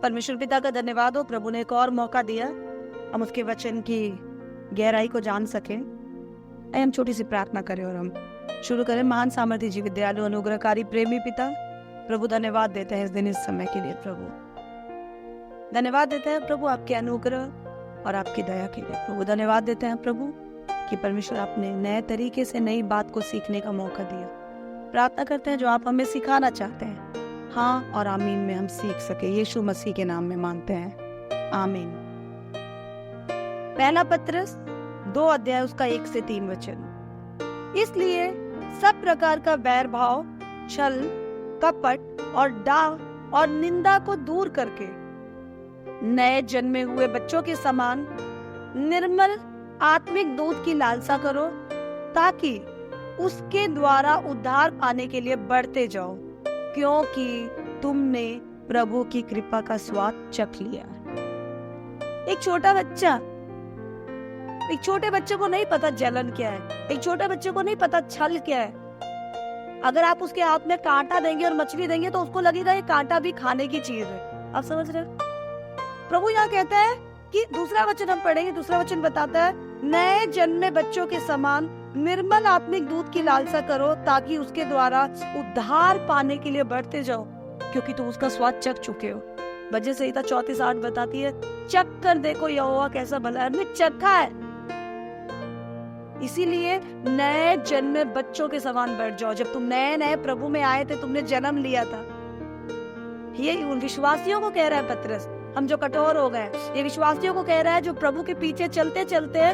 परमेश्वर पिता का धन्यवाद हो, प्रभु ने एक और मौका दिया हम उसके वचन की गहराई को जान सकें। आइए हम छोटी सी प्रार्थना करें और हम शुरू करें। महान सामर्थ्य जीवित दयालु अनुग्रहकारी प्रेमी पिता, प्रभु धन्यवाद देते हैं इस दिन इस समय के लिए। प्रभु धन्यवाद देते हैं प्रभु आपके अनुग्रह और आपकी दया के लिए। प्रभु धन्यवाद देते हैं प्रभु कि परमेश्वर आपने नए तरीके से नई बात को सीखने का मौका दिया। प्रार्थना करते हैं जो आप हमें सिखाना चाहते हैं, हाँ और आमीन में हम सीख सके। यीशु मसीह के नाम में मांगते हैं, आमीन। पहला पत्रस 2 अध्याय उसका 1 से 3 वचन। इसलिए सब प्रकार का बैर भाव, छल, कपट और डाह और निंदा को दूर करके नए जन्मे हुए बच्चों के समान निर्मल आत्मिक दूध की लालसा करो, ताकि उसके द्वारा उद्धार पाने के लिए बढ़ते जाओ, क्योंकि तुमने प्रभु की कृपा का स्वाद चख लिया। एक छोटे बच्चे को नहीं पता जलन क्या है, एक छोटे बच्चे को नहीं पता छल क्या है। अगर आप उसके हाथ में कांटा देंगे और मछली देंगे तो उसको लगेगा ये कांटा भी खाने की चीज है। आप समझ रहे हो? प्रभु यहाँ कहता है कि दूसरा वचन हम पढ़ेंगे, दूसरा वचन बताता है नए जन्मे बच्चों के समान निर्मल आत्मिक दूध की लालसा करो, ताकि उसके द्वारा उद्धार पाने के लिए बढ़ते जाओ, क्योंकि तुम उसका स्वाद चख चुके हो। भजन संहिता 34:8 बताती है, चख कर देखो यहोवा कैसा भला है। हमने चखा है, इसीलिए नए जन्मे बच्चों के समान बढ़ जाओ। जब तुम नए नए प्रभु में आए थे, तुमने जन्म लिया था। ये उन विश्वासियों को कह रहा है पत्रस, हम जो कठोर हो गए, ये विश्वासियों को कह रहा है जो प्रभु के पीछे चलते चलते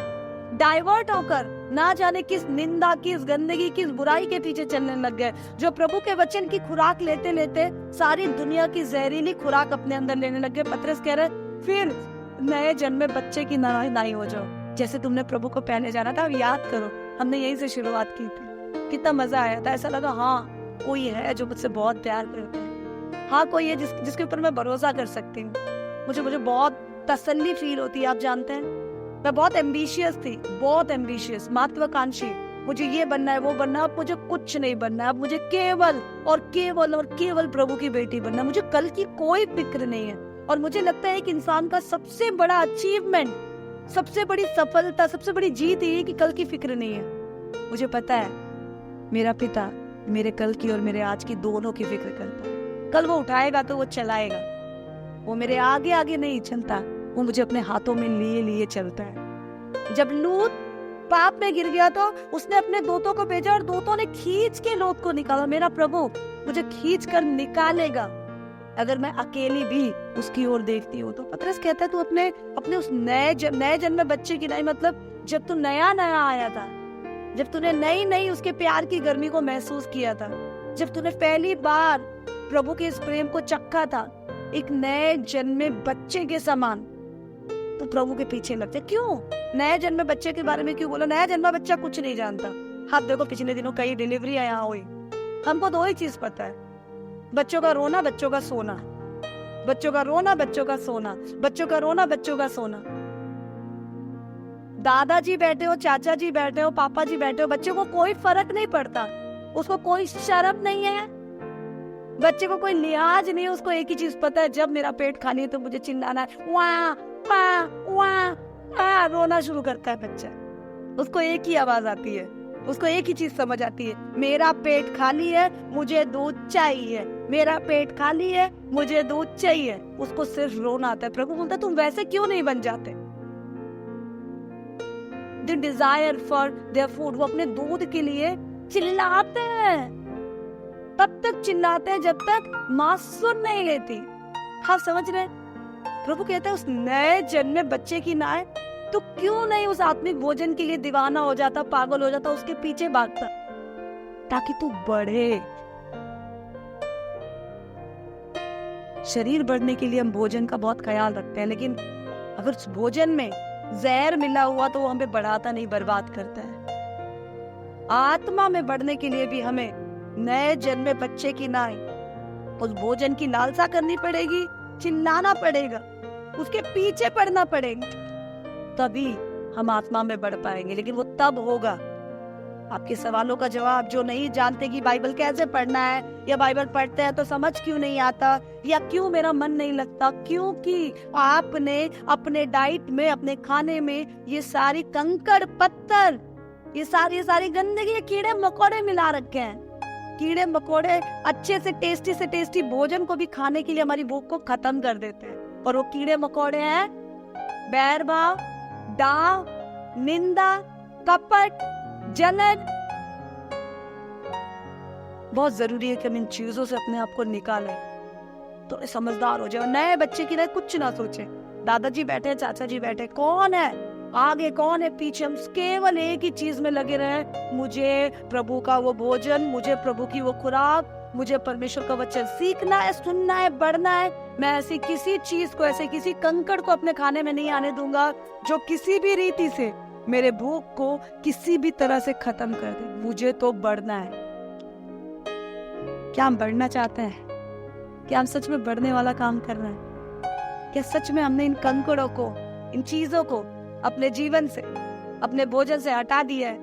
डाइवर्ट होकर ना जाने किस निंदा, किस गंदगी, किस बुराई के पीछे चलने लग गए, जो प्रभु के वचन की खुराक लेते लेते सारी दुनिया की जहरीली खुराक अपने अंदर लेने लग गए। पत्रस कह रहे फिर नए जन्मे बच्चे की नाई हो जाओ, जैसे तुमने प्रभु को पहले जाना था। अब याद करो, हमने यहीं से शुरुआत की थी, कितना मजा आया था। ऐसा लगा हाँ कोई है जो मुझसे बहुत प्यार करता है, हाँ कोई है जिसके ऊपर मैं भरोसा कर सकती हूँ। मुझे बहुत तसल्ली फील होती है। आप जानते हैं मैं बहुत एम्बिशियस थी, बहुत एम्बिशियस, महत्वाकांक्षी। मुझे ये बनना है, वो बनना है। अब मुझे कुछ नहीं बनना है, अब मुझे केवल और केवल और केवल प्रभु की बेटी बनना है। मुझे कल की कोई फिक्र नहीं है। और मुझे लगता है कि इंसान का सबसे बड़ा अचीवमेंट, सबसे बड़ी सफलता, सबसे बड़ी जीत ये है कि कल की फिक्र नहीं है। मुझे पता है मेरा पिता मेरे कल की और मेरे आज की दोनों की फिक्र करता है। कल वो उठाएगा तो वो चलाएगा, वो मेरे आगे आगे नहीं चलता, वो मुझे अपने हाथों में लिए लिए चलता है। जब लूत पाप में गिर गया तो उसने अपने दूतों को भेजा और दूतों ने खींच के लूत को निकाला। मेरा प्रभु मुझे खींच कर निकालेगा अगर मैं अकेली भी उसकी ओर देखती हूँ। तो पतरस कहता है तू अपने उस नए जन्मे बच्चे की नहीं, मतलब जब तू नया नया आया था, जब तूने नई उसके प्यार की गर्मी को महसूस किया था, जब तूने पहली बार प्रभु के इस प्रेम को चखा था, एक नए जन्मे बच्चे के समान तो प्रभु के पीछे लगते। क्यों नए जन्मे बच्चे के बारे में क्यों बोला? नया जन्मा बच्चा कुछ नहीं जानता। हाँ देखो पिछले दिनों कई डिलीवरी यहाँ हुई, हमको 2 ही चीज पता है, बच्चों का रोना, बच्चों का सोना, बच्चों का रोना, बच्चों का सोना, बच्चों का रोना, बच्चों का सोना। दादाजी बैठे हो, चाचा जी बैठे हो, पापा जी बैठे हो, बच्चे को कोई फर्क नहीं पड़ता, उसको कोई शर्म नहीं है, बच्चे को कोई लिहाज नहीं है। उसको एक ही चीज पता है, जब मेरा पेट खाली है तो मुझे चिल्लाना है, वाह वाह वाह वाह, रोना शुरू करता है बच्चा। उसको एक ही आवाज आती है, उसको एक ही चीज समझ आती है, मेरा पेट खाली है, मुझे दूध चाहिए, मेरा पेट खाली है, मुझे दूध चाहिए। उसको सिर्फ रोना आता है। प्रभु बोलता है तुम वैसे क्यों नहीं बन जाते? The desire for their food, वो अपने दूध के लिए चिल्लाते हैं, तब तक चिल्लाते हैं जब तक माँ सुन नहीं लेती। आप समझ रहे? प्रभु कहता है उस नए जन्मे बच्चे की नाय तो क्यों नहीं उस आत्मिक भोजन के लिए दीवाना हो जाता, पागल हो जाता, उसके पीछे भागता, ताकि तू बढ़े। शरीर बढ़ने के लिए हम भोजन का बहुत ख्याल रखते हैं, लेकिन अगर उस भोजन में जहर मिला हुआ तो वो हमें बढ़ाता नहीं, बर्बाद करता है। आत्मा में बढ़ने के लिए भी हमें नए जन्मे बच्चे की नाई उस भोजन की लालसा करनी पड़ेगी, चिल्लाना पड़ेगा, उसके पीछे पड़ना पड़ेगा, तभी हम आत्मा में बढ़ पाएंगे। लेकिन वो तब होगा आपके सवालों का जवाब, जो नहीं जानते कि बाइबल कैसे पढ़ना है, या बाइबल पढ़ते हैं तो समझ क्यों नहीं आता, या क्यों मेरा मन नहीं लगता, क्योंकि आपने अपने डाइट में, अपने खाने में ये सारी कंकड़ पत्थर, ये सारी गंदगी, ये कीड़े मकोड़े मिला रखे हैं। कीड़े मकोड़े अच्छे से टेस्टी भोजन को भी खाने के लिए हमारी भूख को खत्म कर देते हैं। और वो कीड़े मकोड़े हैं बैर भाव, डाव, निंदा, कपट, जलन। बहुत जरूरी है कि हम इन चीजों से अपने आप को निकालें, तो समझदार हो जाए। नए बच्चे की तरह कुछ ना सोचे, दादाजी बैठे, चाचा जी बैठे, कौन है आगे, कौन है पीछे, हम केवल एक ही चीज में लगे रहे, मुझे प्रभु का वो भोजन, मुझे प्रभु की वो खुराक, मुझे परमेश्वर का वचन सीखना है, सुनना है, बढ़ना है। मैं ऐसी किसी चीज को, ऐसे किसी कंकड़ को अपने खाने में नहीं आने दूंगा जो किसी भी रीति से मेरे भूख को किसी भी तरह से खत्म कर दे। मुझे तो बढ़ना है। क्या हम बढ़ना चाहते हैं? क्या हम सच में बढ़ने वाला काम कर रहे हैं? क्या सच में हमने इन कंकड़ों को, इन चीजों को अपने जीवन से, अपने भोजन से हटा दिया है?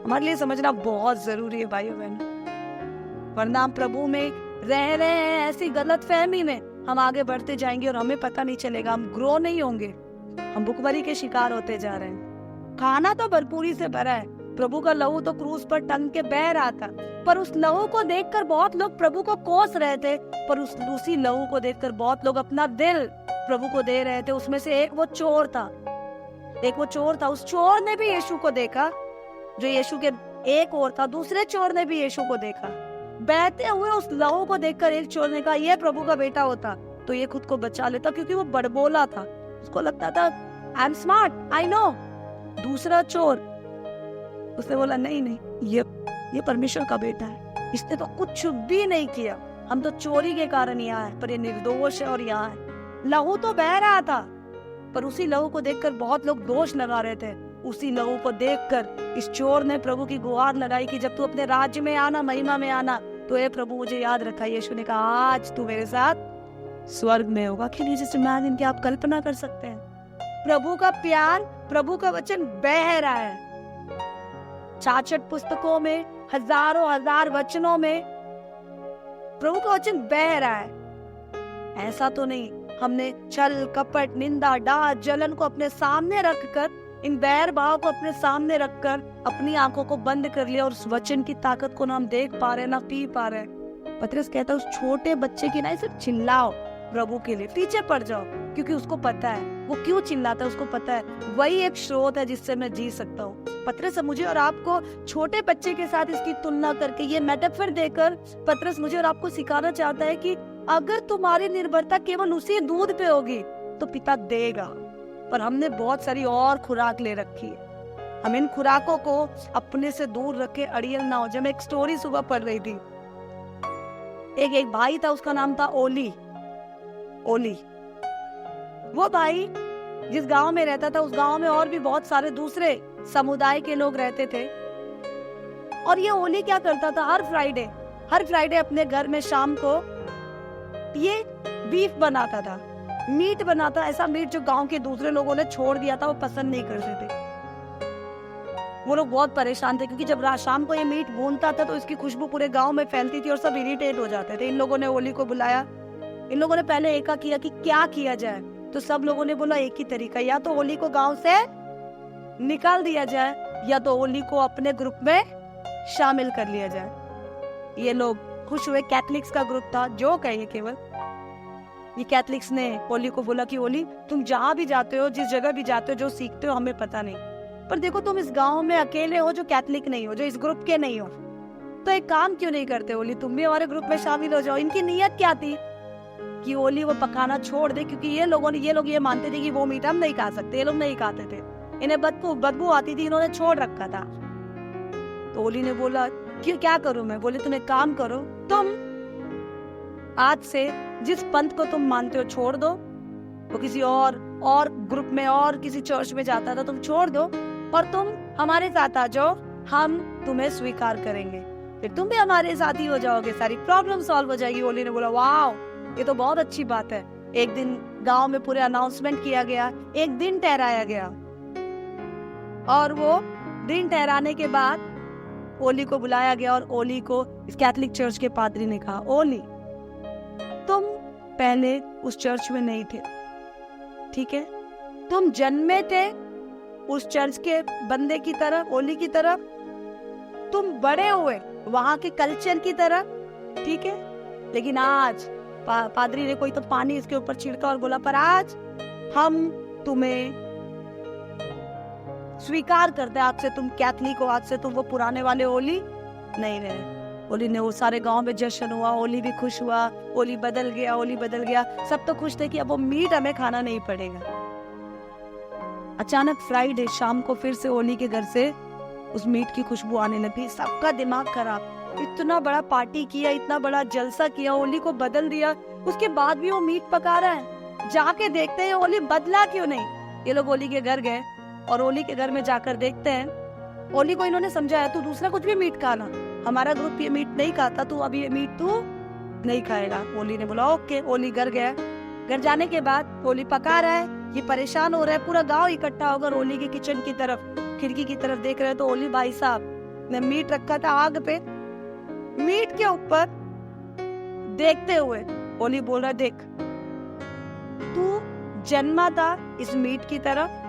हमारे लिए समझना बहुत जरूरी है भाइयों बहनों, वरना हम प्रभु में रह रहे हैं ऐसी गलत फहमी में, हम आगे बढ़ते जाएंगे और हमें पता नहीं चलेगा, हम ग्रो नहीं होंगे, हम भुखमरी के शिकार होते जा रहे हैं। खाना तो भरपूरी से भरा है, प्रभु का लहू तो क्रूस पर टंग के बह रहा था, पर उस लहू को देखकर बहुत लोग प्रभु को कोस रहे थे, पर उसी लहू को देखकर बहुत लोग अपना दिल प्रभु को दे रहे थे। उसमें से एक वो चोर था, उस चोर ने भी यीशु को देखा, जो यीशु के एक और था, दूसरे चोर ने भी यीशु को देखा। बहते हुए उस लहू को देखकर एक चोर ने कहा, ये प्रभु का बेटा होता तो ये खुद को बचा लेता, क्योंकि वो बड़बोला था, उसको लगता था I am smart, I know. दूसरा चोर, उसने बोला नहीं, ये परमेश्वर का बेटा है, इसने तो कुछ भी नहीं किया, हम तो चोरी के कारण यहाँ है, पर ये निर्दोष है और यहाँ है। लहू तो बह रहा था, पर उसी लहू को देखकर बहुत लोग दोष लगा रहे थे। उसी लहू को देखकर इस चोर ने प्रभु की गुहार लगाई कि जब तू अपने राज्य में आना, महिमा में आना, तो ये प्रभु मुझे याद रखा। यीशु ने कहा, आज तू मेरे साथ स्वर्ग में होगा। कैन यू जस्ट इमेजिन, कि आप कल्पना कर सकते हैं प्रभु का प्यार, प्रभु का वचन बह रहा है 66 पुस्तकों में, हजार वचनों में प्रभु का वचन बह रहा है। ऐसा तो नहीं हमने छल, कपट, निंदा, डाह, जलन को अपने सामने रखकर, इन बैर भाव को अपने सामने रखकर अपनी आंखों को बंद कर लिया और उस वचन की ताकत को ना हम देख पा रहे, ना पी पा रहे। पतरस कहता है, उस छोटे बच्चे की ना सिर्फ चिल्लाओ प्रभु के लिए, पीछे पड़ जाओ, क्योंकि उसको पता है वो क्यों चिल्लाता है, उसको पता है वही एक स्रोत है जिससे मैं जी सकता हूँ। पतरस मुझे और आपको छोटे बच्चे के साथ इसकी तुलना करके, ये मेटाफर देकर पतरस मुझे और आपको सिखाना चाहता है कि अगर तुम्हारी निर्भरता केवल उसी दूध पे होगी तो पिता देगा, पर हमने बहुत सारी और खुराक ले रखी है। हम इन खुराकों को अपने से दूर रखे अड़ियल ना हो जाए। मैं एक स्टोरी सुबह पढ़ रही थी, एक भाई था, उसका नाम था ओली। वो भाई जिस गांव में रहता था, उस गांव में और भी बहुत सारे दूसरे समुदाय के लोग रहते थे। और ये ओली क्या करता था, हर फ्राइडे अपने घर में शाम को ये बीफ बनाता था, मीट बनाता, ऐसा मीट जो गांव के दूसरे लोगों ने छोड़ दिया था, वो पसंद नहीं करते थे। वो लोग बहुत परेशान थे, क्योंकि जब शाम को ये मीट भूनता था तो इसकी खुशबू पूरे गांव में फैलती थी और सब इरिटेट हो जाते थे। इन लोगों ने ओली को बुलाया, इन लोगों ने पहले एका किया कि क्या किया जाए, तो सब लोगों ने बोला एक ही तरीका, या तो ओली को गांव से निकाल दिया जाए, या तो ओली को अपने ग्रुप में शामिल कर लिया जाए। ये लोग खुश हुए। कैथलिक्स का ग्रुप था, जो कहिए केवल, ये कैथलिक्स ने ओली को बोला कि ओली, तुम जहाँ भी जाते हो, जिस जगह भी जाते हो, जो सीखते हो हमें पता नहीं, पर देखो तुम इस गांव में अकेले हो जो कैथलिक नहीं हो, जो इस ग्रुप के नहीं हो, तो एक काम क्यों नहीं करते ओली, तुम भी हमारे ग्रुप में शामिल हो जाओ। इनकी नीयत क्या थी कि ओली वो पकाना छोड़ दे, क्योंकि ये लोग ये मानते थे कि वो मीट हम नहीं खा सकते, ये लोग नहीं खाते थे, इन्हें बदबू आती थी, इन्होंने छोड़ रखा था। तो ओली ने बोला कि क्या करूं मैं? बोले तुम एक काम करो, तुम आज से जिस पंथ को तुम मानते हो छोड़ दो, वो किसी और ग्रुप में और किसी चर्च में जाता था, तुम छोड़ दो और तुम हमारे साथ आ जाओ, हम तुम्हें स्वीकार करेंगे, फिर तुम भी हमारे साथ ही हो जाओगे, सारी प्रॉब्लम सॉल्व हो जाएगी। ओली ने बोला वाह, ये तो बहुत अच्छी बात है। एक दिन गांव में पूरे अनाउंसमेंट किया गया, एक दिन ठहराया गया, और वो दिन ठहराने के बाद ओली को बुलाया गया और ओली को इस कैथोलिक चर्च के पादरी ने कहा, ओली तुम पहले उस चर्च में नहीं थे, ठीक है, तुम जन्मे थे उस चर्च के बंदे की तरह, ओली की तरह, तुम बड़े हुए वहां के कल्चर की तरह, ठीक है, लेकिन आज पादरी ने कोई तो पानी इसके ऊपर छिड़का और बोला, पर आज हम तुम्हें स्वीकार करते हैं, आज से तुम कैथलिक हो, आज से तुम वो पुराने वाले ओली नहीं रहे। ओली ने वो सारे गांव में जश्न हुआ, ओली भी खुश हुआ, ओली बदल गया, ओली बदल गया, सब तो खुश थे कि अब वो मीट हमें खाना नहीं पड़ेगा। अचानक फ्राइडे शाम को फिर से ओली के घर से उस मीट की खुशबू आने लगी, सबका दिमाग खराब, इतना बड़ा पार्टी किया, इतना बड़ा जलसा किया, ओली को बदल दिया, उसके बाद भी वो मीट पका रहा है। जाके देखते हैं ओली बदला क्यों नहीं। ये लोग ओली के घर गए और ओली के घर में जाकर देखते हैं, ओली को इन्होंने समझाया, तू दूसरा कुछ भी मीट खाना, हमारा ग्रुप ये मीट नहीं खाता, तू अभी ये मीट तू नहीं खाएगा। ओली ने बोला ओके। ओली घर गया, घर जाने के बाद ओली पका रहा है, ये परेशान हो रहा है, पूरा गांव इकट्ठा होकर ओली के किचन की तरफ, खिड़की की तरफ देख रहे हैं। तो ओली, भाई साहब ने मीट रखा था आग पे, मीट के ऊपर देखते हुए ओली बोल रहा है, देख तू जन्मा था इस मीट की तरह,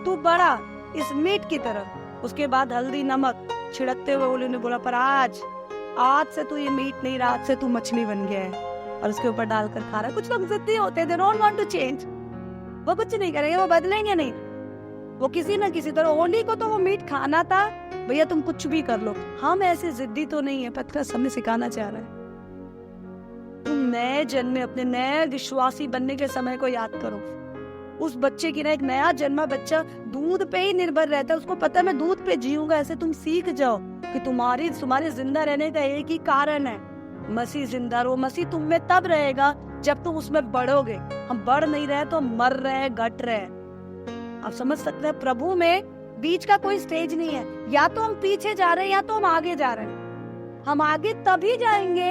तू बड़ा इस मीट की तरह। उसके बाद हल्दी नमक छिड़कते हुए ओली ने बोला, पर आज से तू ये मीट नहीं रहा, आज से तू मछली बन गया है और उसके ऊपर डालकर खा रहा है। कुछ लोग जिद्दी होते हैं, they don't want to change, वो कुछ नहीं करेंगे, वो बदलेंगे नहीं, वो किसी न किसी तरह। ओली को तो वो मीट खाना था, भैया तुम कुछ भी कर लो, हम ऐसे जिद्दी तो नहीं है। पतरस हमें सिखाना चाह रहा है, तुम नए जन्मे अपने नए विश्वासी बनने के समय को याद करो। उस बच्चे की ना, एक नया जन्मा बच्चा दूध पे ही निर्भर रहता है, उसको पता है मैं दूध पे जीऊंगा। ऐसे तुम सीख जाओ कि तुम्हारे जिंदा रहने का एक ही कारण है, मसीह जिंदा रहो। मसीह तुम में तब रहेगा जब तुम उसमें बढ़ोगे। हम बढ़ नहीं रहे तो मर रहे, घट रहे। आप समझ सकते हैं, प्रभु में बीच का कोई स्टेज नहीं है, या तो हम पीछे जा रहे हैं या तो हम आगे जा रहे हैं। हम आगे तभी जाएंगे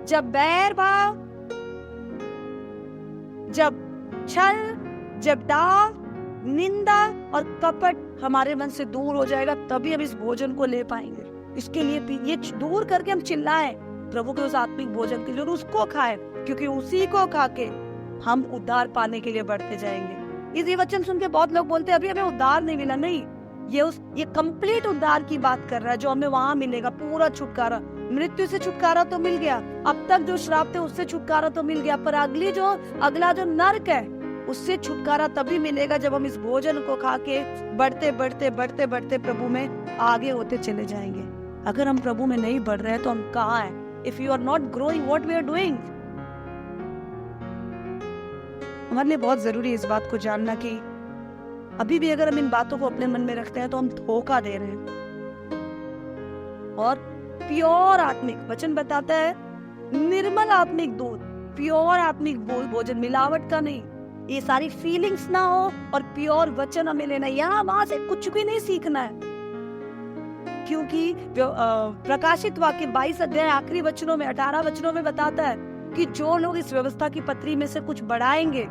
जब बैर भाव, जब छल, जब डाह, निंदा और कपट हमारे मन से दूर हो जाएगा, तभी हम इस भोजन को ले पाएंगे। इसके लिए ये दूर करके हम चिल्लाएं प्रभु के उस आत्मिक भोजन के लिए और उसको खाएं, क्योंकि उसी को खा के हम उद्धार पाने के लिए बढ़ते जाएंगे। इस वचन सुन के बहुत लोग बोलते हैं अभी हमें उद्धार नहीं मिला। नहीं, ये कंप्लीट उद्धार की बात कर रहा है, जो हमें वहां मिलेगा, पूरा छुटकारा। मृत्यु से छुटकारा तो मिल गया, अब तक जो श्राप थे उससे छुटकारा तो मिल गया, पर अगला जो नर्क है उससे छुटकारा तभी मिलेगा जब हम इस भोजन को खा के बढ़ते बढ़ते बढ़ते बढ़ते प्रभु में आगे होते चले जाएंगे। अगर हम प्रभु में नहीं बढ़ रहे हैं तो हम कहाँ हैं? If you are not growing, what we are doing? हमारे लिए बहुत जरूरी है इस बात को जानना कि अभी भी अगर हम इन बातों को अपने मन में रखते हैं तो हम धोखा दे रहे हैं। और प्योर आत्मिक वचन बताता है, निर्मल आत्मिक दूध, प्योर आत्मिक भोजन, मिलावट का नहीं। ये सारी फीलिंग्स ना हो और प्योर वचन हमें लेना है। यहाँ वहां से कुछ भी नहीं सीखना है, क्योंकि प्रकाशित वाक्य 22 अध्याय आखिरी वचनों में 18 वचनों में बताता है कि जो लोग इस व्यवस्था की पत्री में से कुछ बढ़ाएंगे,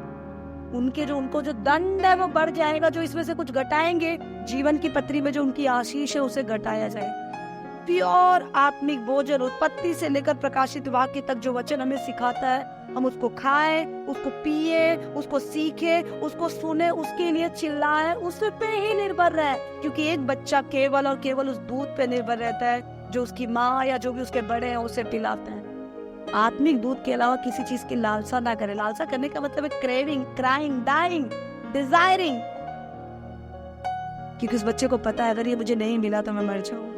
उनको जो दंड है वो बढ़ जाएगा। जो इसमें से कुछ घटाएंगे, जीवन की पत्री में जो उनकी आशीष है उसे घटाया जाए। प्योर आत्मिक भोजन, उत्पत्ति से लेकर प्रकाशित वाक्य तक जो वचन हमें सिखाता है, हम उसको खाएं, उसको पिए, उसको सीखे, उसको सुने, उसके लिए चिल्लाएं, उस पे ही निर्भर रहे। क्योंकि एक बच्चा केवल और केवल उस दूध पे निर्भर रहता है जो उसकी माँ या जो भी उसके बड़े हैं उसे पिलाते हैं। आत्मिक दूध के अलावा किसी चीज की लालसा ना करें। लालसा करने का मतलब है क्रेविंग, क्राइंग, डाइंग, डिजायरिंग। क्योंकि उस बच्चे को पता है अगर ये मुझे नहीं मिला तो मैं मर जाऊंगा।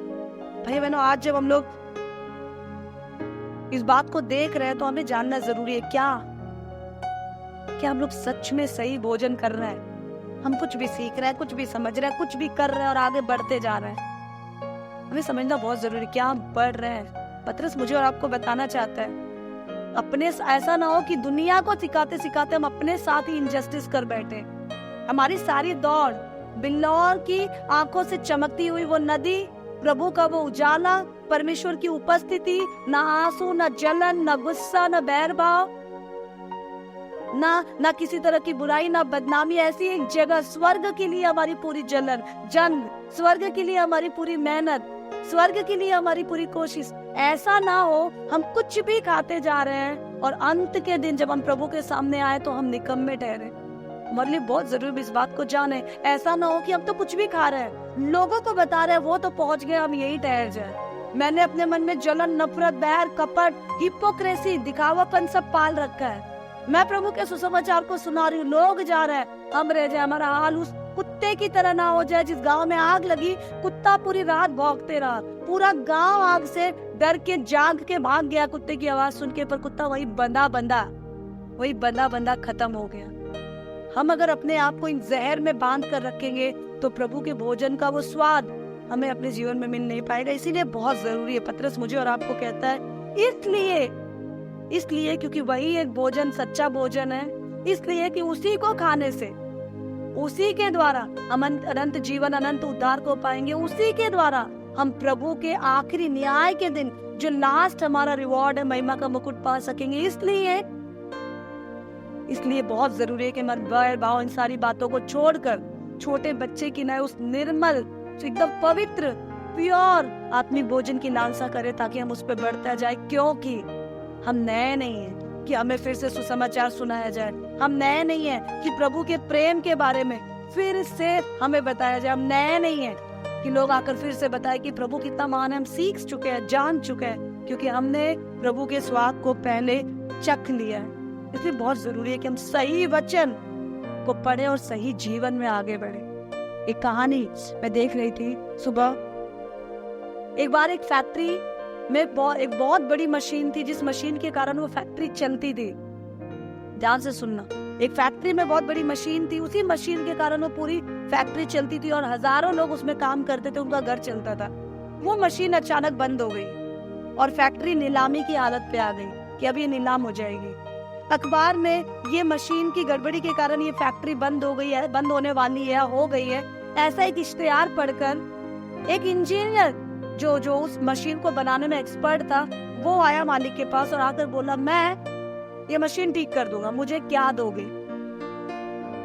भाई बहनों, आज जब हम लोग इस बात को देख रहे हैं तो हमें जानना जरूरी है, क्या हम लोग सच में सही भोजन कर रहे हैं? हम कुछ भी सीख रहे हैं, कुछ भी समझ रहे हैं, कुछ भी कर रहे हैं और आगे बढ़ते जा रहे हैं। हमें समझना बहुत जरूरी है, क्या हम बढ़ रहे हैं? पतरस मुझे और आपको बताना चाहता है, अपने ऐसा ना हो कि दुनिया को सिखाते सिखाते हम अपने साथ ही इनजस्टिस कर बैठे। हमारी सारी दौड़ बिल्लौर की आंखों से चमकती हुई वो नदी, प्रभु का वो उजाला, परमेश्वर की उपस्थिति, ना आंसू, ना जलन, ना गुस्सा, ना बैर भाव, ना किसी तरह की बुराई, ना बदनामी। ऐसी एक जगह, स्वर्ग के लिए हमारी पूरी जलन, जंग, स्वर्ग के लिए हमारी पूरी मेहनत, स्वर्ग के लिए हमारी पूरी कोशिश। ऐसा ना हो हम कुछ भी खाते जा रहे हैं और अंत के दिन जब हम प्रभु के सामने आए तो हम निकम्मे ठहरे। हमारे लिए बहुत जरूरी इस बात को जाने। ऐसा ना हो कि हम तो कुछ भी खा रहे हैं, लोगों को बता रहे हैं वो तो पहुंच गए, हम यही ठहर जाए। मैंने अपने मन में जलन, नफरत, बैर, कपट, हिपोक्रेसी, दिखावापन सब पाल रखा है। मैं प्रभु के सुसमाचार को सुना रही हूँ, लोग जा रहे हैं, हम रह जाए। हमारा हाल उस कुत्ते की तरह ना हो जाए जिस गांव में आग लगी, कुत्ता पूरी रात भौंकते रहा, पूरा गांव आग से डर के जाग के भाग गया कुत्ते की आवाज सुन के, पर कुत्ता वही बंधा खत्म हो गया। हम अगर अपने आप को इन जहर में बांध कर रखेंगे तो प्रभु के भोजन का वो स्वाद हमें अपने जीवन में मिल नहीं पाएगा। इसीलिए बहुत जरूरी है, पतरस मुझे और आपको कहता है, इसलिए क्योंकि वही एक भोजन सच्चा भोजन है, इसलिए कि उसी को खाने से, उसी के द्वारा हम अनंत जीवन, अनंत उद्धार को पाएंगे। उसी के द्वारा हम प्रभु के आखिरी न्याय के दिन जो लास्ट हमारा रिवॉर्ड है, महिमा का मुकुट पा सकेंगे। इसलिए बहुत जरूरी है कि हमारे बैर भाव, इन सारी बातों को छोड़कर छोटे बच्चे की नए उस निर्मल, एकदम पवित्र, प्योर आत्मिक भोजन की लालसा करें, ताकि हम उस पर बढ़ते जाए। क्योंकि हम नए नहीं हैं कि हमें फिर से सुसमाचार सुनाया जाए, हम नए नहीं हैं कि प्रभु के प्रेम के बारे में फिर से हमें बताया जाए, हम नए नहीं हैं कि लोग आकर फिर से बताए कि प्रभु कितना महान है। हम सीख चुके हैं, जान चुके हैं, क्योंकि हमने प्रभु के स्वाद को पहले चख लिया है। इसलिए बहुत जरूरी है कि हम सही वचन को पढ़े और सही जीवन में आगे बढ़े। एक कहानी मैं देख रही थी सुबह, एक बार एक फैक्ट्री में एक बहुत बड़ी मशीन थी, जिस मशीन के कारण वो फैक्ट्री चलती थी। ध्यान से सुनना, एक फैक्ट्री में बहुत बड़ी मशीन थी, उसी मशीन के कारण वो पूरी फैक्ट्री चलती थी और हजारों लोग उसमें काम करते थे, उनका घर चलता था। वो मशीन अचानक बंद हो गई और फैक्ट्री नीलामी की हालत पे आ गई कि अब ये नीलाम हो जाएगी। अखबार में ये मशीन की गड़बड़ी के कारण ये फैक्ट्री बंद हो गई है, बंद होने वाली है, हो गई है, ऐसा एक इश्तेहार पढ़कर एक इंजीनियर जो उस मशीन को बनाने में एक्सपर्ट था, वो आया मालिक के पास और आकर बोला, मैं ये मशीन ठीक कर दूंगा, मुझे क्या दोगे?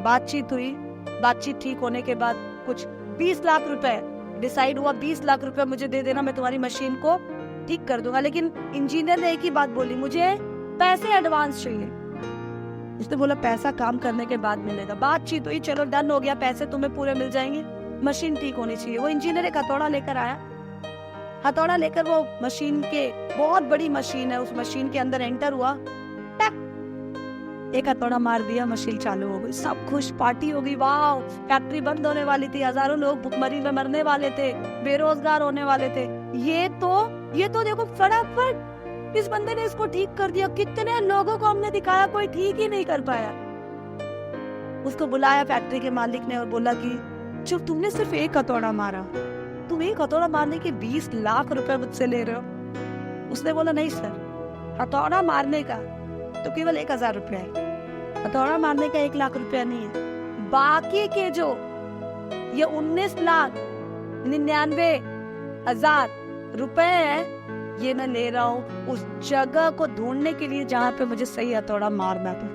बातचीत हुई, बातचीत ठीक होने के बाद कुछ 20 लाख रुपए डिसाइड हुआ, 20 लाख रुपए मुझे दे देना, मैं तुम्हारी मशीन को ठीक कर दूंगा। लेकिन इंजीनियर ने एक ही बात बोली, मुझे पैसे एडवांस चाहिए। उसने बोला पैसा काम करने के बाद मिलेगा। बातचीत हुई, चलो डन हो गया, पैसे तुम्हें पूरे मिल जाएंगे, मशीन ठीक होनी चाहिए। वो इंजीनियर एक हथौड़ा लेकर आया, हथौड़ा लेकर वो मशीन के, बहुत बड़ी मशीन है, उस मशीन के अंदर एंटर हुआ, एक हथौड़ा मार दिया, मशीन चालू हो गई, सब खुश, पार्टी हो गई, वाह। फैक्ट्री बंद होने वाली थी, हजारों लोग भुखमरी में मरने वाले थे, बेरोजगार होने वाले थे। ये तो देखो फटाफट इस बंदे ने इसको ठीक कर दिया। कितने लोगों को हमने दिखाया, कोई ठीक ही नहीं कर पाया। उसको बुलाया फैक्ट्री के मालिक ने और बोला कि जो तुमने सिर्फ एक हथौड़ा मारा, तुम एक हथौड़ा मारने के 20 लाख रुपए मुझसे ले रहे हो? उसने बोला नहीं सर, हथौड़ा मारने का तो केवल 1000 रुपया है, हथौड़ा मारने का 1 लाख रुपया नहीं है। बाकी के जो ये 19,99,000 रुपए है, ये मैं ले रहा हूँ उस जगह को ढूंढने के लिए जहाँ पे मुझे सही हथौड़ा मारना था।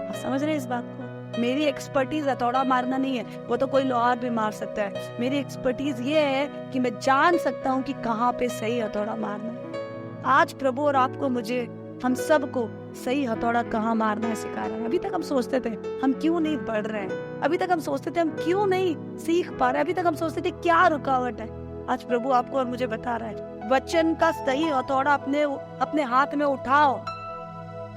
आप समझ रहे हैं इस बात को? मेरी एक्सपर्टीज हथौड़ा मारना नहीं है, वो तो कोई लोहार भी मार सकता है। मेरी एक्सपर्टीज ये है कि मैं जान सकता हूँ कि कहाँ पे सही हथौड़ा मारना है। आज प्रभु और आपको, मुझे, हम सबको सही हथौड़ा कहाँ मारना है सिखा रहा है। अभी तक हम सोचते थे हम क्यों नहीं बढ़ रहे हैं, अभी तक हम सोचते थे हम क्यों नहीं सीख पा रहे, अभी तक हम सोचते थे क्या रुकावट है। आज प्रभु आपको और मुझे बता रहा है, वचन का सही हथौड़ा अपने हाथ में उठाओ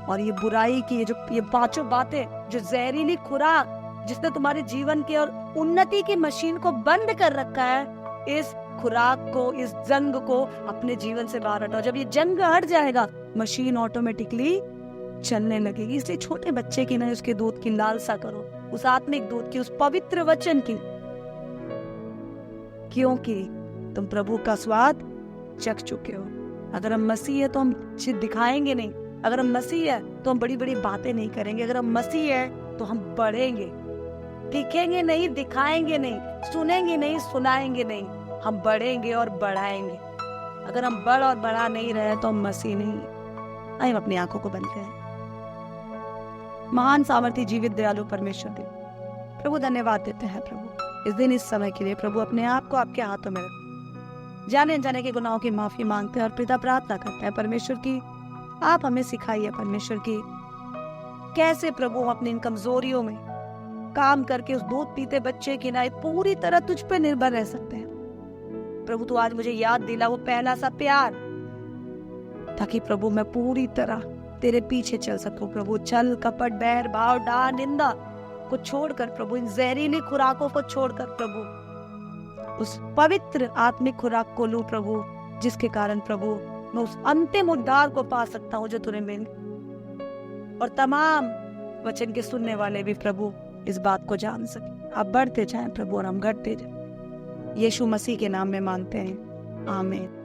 और ये बुराई की ये 5 बातें, जो जहरीली खुराक जिसने तुम्हारे जीवन के और उन्नति की मशीन को बंद कर रखा है, इस खुराक को, इस जंग को अपने जीवन से बाहर हटाओ। जब ये जंग हट जाएगा, मशीन ऑटोमेटिकली चलने लगेगी। इसलिए छोटे बच्चे की ना उसके दूध की लालसा करो, उस आत्मिक दूध की, उस पवित्र वचन की, क्योंकि तुम प्रभु का स्वाद चख चुके हो। अगर हम मसीह है तो हम दिखाएंगे नहीं, अगर हम मसीह है तो हम बड़ी बड़ी बातें नहीं करेंगे, अगर हम मसीह है तो हम बढ़ेंगे, दिखेंगे नहीं, दिखाएंगे नहीं, सुनेंगे नहीं, सुनाएंगे नहीं, हम बढ़ेंगे और बढ़ाएंगे। अगर हम बढ़ और बढ़ा नहीं रहे तो हम मसीह नहीं। आइए अपनी आंखों को बंद करें। महान सामर्थी जीवित दयालु परमेश्वर दे, प्रभु धन्यवाद देते हैं प्रभु इस दिन, इस समय के लिए। प्रभु अपने आप को आपके हाथों में रख जाने अनजाने के गुनाहों की माफी मांगते हैं और पिता प्रार्थना करते हैं परमेश्वर की आप हमें सिखाइए परमेश्वर की कैसे प्रभु हम अपनी इन कमजोरियों में काम करके उस दूध पीते बच्चे की ना पूरी तरह तुझ पे निर्भर रह सकते हैं। प्रभु तू आज मुझे याद दिला वो पहला सा प्यार, ताकि प्रभु मैं पूरी तरह तेरे पीछे चल सकूं। प्रभु छल कपट बैर भाव डाह निंदा को छोड़कर प्रभु, इन जहरीली खुराकों को छोड़कर प्रभु उस पवित्र आत्मिक खुराक को लूं प्रभु, जिसके कारण प्रभु मैं उस अंतिम उद्धार को पा सकता हूं जो तूने मिल। और तमाम वचन के सुनने वाले भी प्रभु इस बात को जान सके। आप बढ़ते जाएं प्रभु और हम घटते जाएं। यीशु मसीह के नाम में मांगते हैं, आमीन।